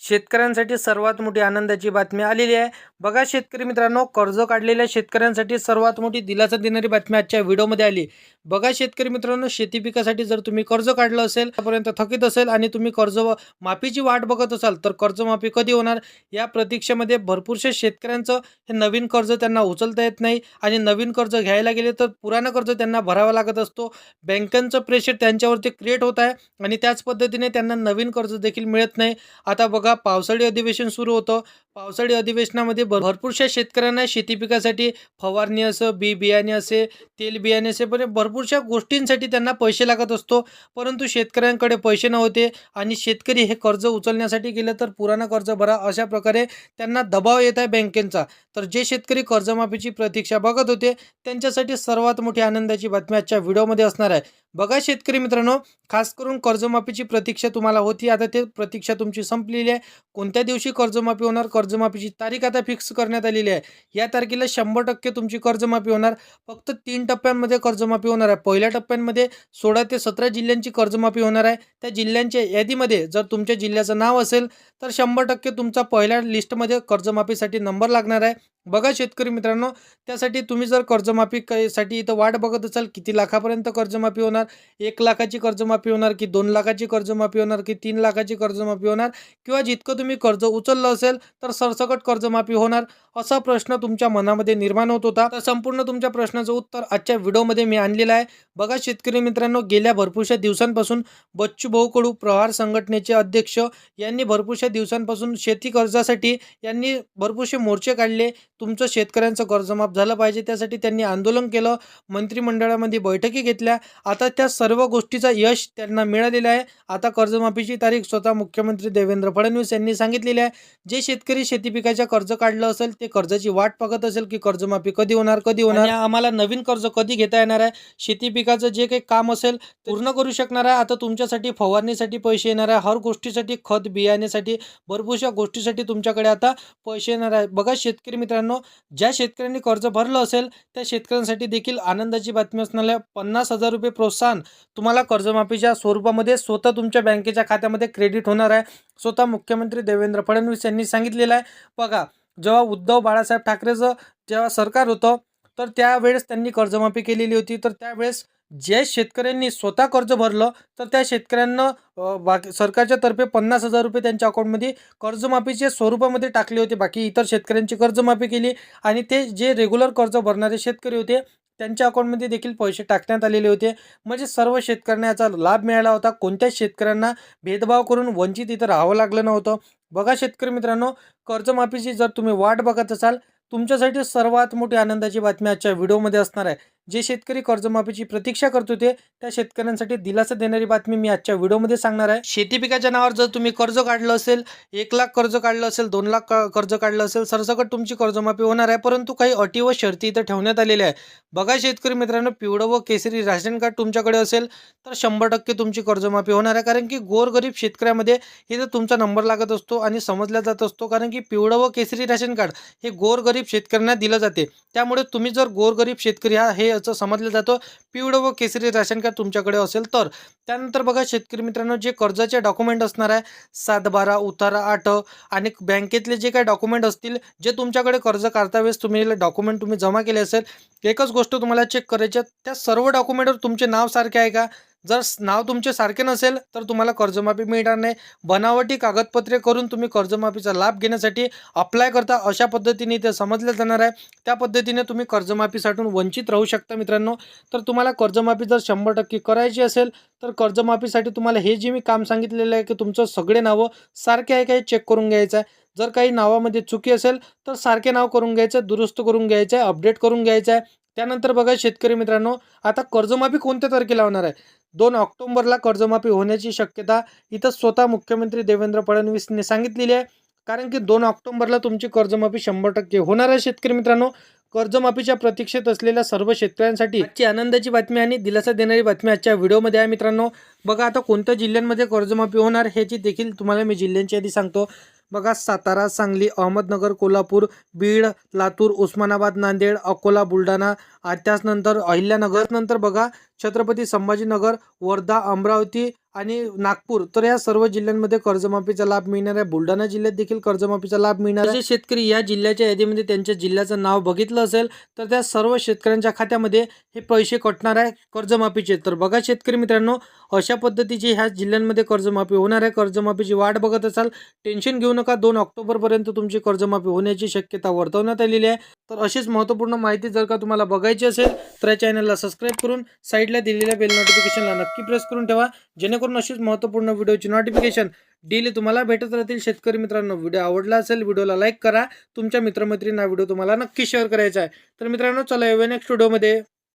शेतकऱ्यांसाठी सर्वात मोठी आनंदाची बातमी आलेली आहे। बघा शेतकरी मित्रांनो, कर्ज काढलेल्या शेतकऱ्यांसाठी सर्वात मोठी दिलासा देणारी बातमी आजच्या व्हिडिओमध्ये आली। बघा शेतकरी मित्रांनो, शेती पिकासाठी जर तुम्ही कर्ज काढलं असेल, आतापर्यंत थकीत असेल आणि तुम्ही कर्ज माफीची वाट बघत असाल, तर कर्जमाफी कधी होणार या प्रतीक्षेमध्ये भरपूरशा शेतकऱ्यांचं हे नवीन कर्ज त्यांना उचलता येत नाही आणि नवीन कर्ज घ्यायला गेले तर पुराणं कर्ज त्यांना भरावा लागत असतो। बँकांचं प्रेशर त्यांच्यावरती क्रिएट होत आहे आणि त्याच पद्धतीने त्यांना नवीन कर्ज देखील मिळत नाही। आता बघा पावसाळी अधिवेशन सुरू होतं। पावसाळी अधिवेशनामध्ये भरपूरशा शेतकऱ्यांना शेती पिकासाठी फवारणी असो, बी बियाणे असे, तेल बियाणे असे, पण भरपूरशा गोष्टींसाठी त्यांना पैसे लागत असतो। परंतु शेतकऱ्यांकडे पैसे नव्हते आणि शेतकरी हे कर्ज उचलण्यासाठी गेले तर पुराणा कर्ज भरा अशा प्रकारे त्यांना दबाव येत आहे बँकेचा। तर जे शेतकरी कर्जमाफीची प्रतीक्षा बघत होते त्यांच्यासाठी सर्वात मोठी आनंदाची बातमी आजच्या व्हिडिओमध्ये असणार आहे। बघा शेतकरी मित्रांनो, खास करून कर्जमाफीची प्रतीक्षा तुम्हाला होती, आता ते प्रतीक्षा तुमची संपलेली आहे। कोणत्या दिवशी कर्जमाफी होणार, कर्जमाफीची तारीख आता फिक्स करण्यात आलेली आहे। या तारखेला 100% तुमची कर्जमाफी होणार। फक्त 3 टप्प्यांमध्ये कर्जमाफी होणार आहे। पहिल्या टप्प्यामध्ये 16 ते 17 जिल्ह्यांची कर्जमाफी होणार आहे। त्या जिल्ह्यांच्या यादीमध्ये जर तुमच्या जिल्ह्याचं नाव असेल तर 100% तुमचा पहिल्या लिस्टमध्ये कर्जमाफीसाठी नंबर लागणार आहे। बघा शेतकरी मित्रांनो, त्यासाठी तुम्ही जर कर्जमाफीसाठी इथं वाट बघत असाल, किती लाखापर्यंत कर्जमाफी होणार, 1 लाखाची कर्जमाफी होणार की 2 लाखाची कर्जमाफी होणार की 3 लाखाची कर्जमाफी होणार, किंवा जितकं तुम्ही कर्ज उचललं असेल तर सरसकट कर्जमाफी होणार, असा प्रश्न तुमच्या मनामध्ये निर्माण होत होता। तर संपूर्ण तुमच्या प्रश्नाचं उत्तर आजच्या व्हिडिओमध्ये मी आणलेलं आहे। बघा शेतकरी मित्रांनो, गेल्या भरपूरशा दिवसांपासून बच्चूभाऊ कडू प्रहार संघटनेचे अध्यक्ष यांनी भरपूरशा दिवसांपासून शेती कर्जासाठी यांनी भरपूरसे मोर्चे काढले। तुमचं शेतकऱ्यांचं कर्जमाफ झालं पाहिजे त्यासाठी त्यांनी आंदोलन केलं, मंत्रिमंडळामध्ये बैठकी घेतल्या। आता त्या सर्व गोष्टीचा यश त्यांना मिळालेलं आहे। आता कर्जमाफीची तारीख स्वतः मुख्यमंत्री देवेंद्र फडणवीस यांनी सांगितलेली आहे। जे शेतकरी शेती पिकाच्या कर्ज काढलं असेल ते कर्जाची वाट बघत असेल की कर्जमाफी कधी होणार आणि आम्हाला नवीन कर्ज कधी घेता येणार आहे, शेती पिकाचं जे काही काम असेल पूर्ण करू शकणार आहे। आता तुमच्यासाठी फवारणीसाठी पैसे येणार आहे, हर गोष्टीसाठी, खत बियाण्यासाठी, भरपूरशा गोष्टीसाठी तुमच्याकडे आता पैसे येणार आहे। बघा शेतकरी मित्रांनो, ज्या शेतकऱ्यांनी कर्ज भरलं असेल त्या शेतकऱ्यांसाठी देखील आनंदाची बातमी असणार आहे। 50,000 रुपये प्रोत्साहन तुम्हाला कर्जमाफीच्या स्वरूपामध्ये स्वतः तुमच्या बँकेच्या खात्यामध्ये क्रेडिट होणार आहे। स्वतः मुख्यमंत्री देवेंद्र फडणवीस यांनी सांगितलेलं आहे। बघा, जेव्हा उद्धव बाळासाहेब ठाकरेचं जेव्हा सरकार होतं तर त्यावेळेस त्यांनी कर्जमाफी केलेली होती। तर त्यावेळेस जे शेतकऱ्यांनी स्वतः कर्ज भरलं तर त्या शेतकऱ्यांना बाकी सरकारच्या तर्फे 50,000 रुपये त्यांच्या अकाउंटमध्ये कर्जमाफीच्या स्वरूपामध्ये टाकले होते। बाकी इतर शेतकऱ्यांची कर्जमाफी केली आणि ते जे रेग्युलर कर्ज भरणारे शेतकरी होते त्यांच्या अकाउंटमध्ये देखील पैसे टाकण्यात आलेले होते। म्हणजे सर्व शेतकऱ्यांना याचा लाभ मिळाला होता। कोणत्याच शेतकऱ्यांना भेदभाव करून वंचित इथं राहावं लागलं नव्हतं। बघा शेतकरी मित्रांनो, कर्जमाफीची जर तुम्ही वाट बघत असाल, तुमच्यासाठी सर्वात मोठी आनंदाची बातमी आजच्या व्हिडिओमध्ये असणार आहे। जे शेतकरी कर्जमाफीची प्रतीक्षा करत होते त्या शेतकऱ्यांसाठी दिलासा देणारी बातमी मी आजच्या व्हिडिओमध्ये सांगणार आहे। शेती पिकाच्या नावावर जर तुम्ही कर्ज काढलं असेल, 1 लाख कर्ज काढलं असेल, 2 लाख कर्ज काढलं असेल, सरसकट तुमची कर्जमाफी होणार आहे। परंतु काही अटी व शर्ती इथं ठेवण्यात आलेल्या आहे। बघा शेतकरी मित्रांनो, पिवळं व केसरी राशन कार्ड तुमच्याकडे असेल तर 100% तुमची कर्जमाफी होणार आहे। कारण की गोरगरीब शेतकऱ्यामध्ये इथं तुमचा नंबर लागत असतो आणि समजला जात असतो, कारण की पिवळं व केसरी राशन कार्ड हे गोरगरीब शेतकऱ्यांना दिलं जाते। त्यामुळे तुम्ही जर गोरगरीब शेतकरी हे असं समजलं जातं पिवळं व केसरी राशन कार्ड तुमच्याकडे असेल तर। त्यानंतर बघा शेतकरी मित्रांनो, जे कर्जाचे डॉक्युमेंट असणार आहे 7/12 उतारा 8 आणि बँकेतले जे काही डॉक्युमेंट असतील, जे तुमच्याकडे कर्ज काढता वेळेस तुम्ही डॉक्युमेंट तुम्ही जमा केले असेल, एकच गोष्ट तुम्हाला चेक करायची आहे, त्या सर्व डॉक्युमेंटवर तुमचे नाव सारखे आहे का। जर नाव तुमचे सारखे नसेल तर तुम्हाला कर्जमाफी मिळणार नाही। बनावटी कागदपत्रे करून तुम्ही कर्जमाफीचा लाभ घेण्यासाठी अप्लाय करता अशा पद्धतीने ते समजलं जाणार आहे। त्या पद्धतीने तुम्ही कर्जमाफीसाठी वंचित राहू शकता मित्रांनो। तर तुम्हाला कर्जमाफी जर 100% करायची असेल तर कर्जमाफीसाठी तुम्हाला हे जे मी काम सांगितलेलं आहे की तुमचं सगळे नावं सारखे आहे का हे चेक करून घ्यायचं आहे। जर काही नावामध्ये चुकी असेल तर सारखे नाव करून घ्यायचं, दुरुस्त करून घ्यायचं, अपडेट करून घ्यायचं आहे। त्यानंतर बघा शेतकरी मित्रांनो, आता कर्जमाफी कोणत्या तारखेला होणार आहे, 2 ऑक्टोबरला कर्जमाफी होण्याची शक्यता इथं स्वतः मुख्यमंत्री देवेंद्र फडणवीसने सांगितलेली आहे। कारण की 2 ऑक्टोबरला तुमची कर्जमाफी 100% होणार आहे। शेतकरी मित्रांनो, कर्जमाफीच्या प्रतीक्षेत असलेल्या सर्व शेतकऱ्यांसाठी आजची आनंदाची बातमी आणि दिलासा देणारी बातमी आजच्या व्हिडिओमध्ये आहे मित्रांनो। बघा आता कोणत्या जिल्ह्यांमध्ये कर्जमाफी होणार ह्याची देखील तुम्हाला मी जिल्ह्यांची यादी सांगतो। बघा सातारा, सांगली, अहमदनगर, कोल्हापूर, बीड, लातूर, उस्मानाबाद, नांदेड, अकोला, बुलढाणा, त्याचनंतर अहिल्यानगर, नंतर बघा छत्रपती संभाजीनगर, वर्धा, अमरावती आणि नागपूर, तर या सर्व जिल्ह्यांमध्ये कर्जमाफीचा लाभ मिळणार आहे. बुलढाणा जिल्ह्यात देखील कर्जमाफीचा लाभ मिळणार आहे. जे शेतकरी या जिल्ह्याच्या यादीमध्ये त्यांच्या जिल्ह्याचं नाव बघितलं असेल तर त्या सर्व शेतकऱ्यांच्या खात्यामध्ये हे पैसे कटणार आहे कर्जमाफीचे. तर बघा शेतकरी मित्रांनो, अशा पद्धतीची ह्या जिल्ह्यांमध्ये कर्जमाफी होणार आहे. कर्जमाफीची वाट बघत असाल, टेन्शन घेऊ नका. 2 ऑक्टोबरपर्यंत तुमची कर्जमाफी होण्याची शक्यता वर्तवण्यात आलेली आहे. तर अशीच महत्त्वपूर्ण माहिती जर का तुम्हाला बघायची असेल तर या चॅनलला सबस्क्राईब करून साईडला दिलेल्या बेल नोटिफिकेशनला नक्की प्रेस करून ठेवा, जेणेकरून अशीच महत्त्वपूर्ण व्हिडिओची नोटिफिकेशन डेली तुम्हाला भेटत राहतील. शेतकरी मित्रांनो, व्हिडिओ आवडला असेल व्हिडिओला लाईक करा. तुमच्या मित्रमैत्रिणींना व्हिडिओ तुम्हाला नक्की शेअर करायचा आहे. तर मित्रांनो, चला येऊया नेक्स्ट व्हिडिओमध्ये.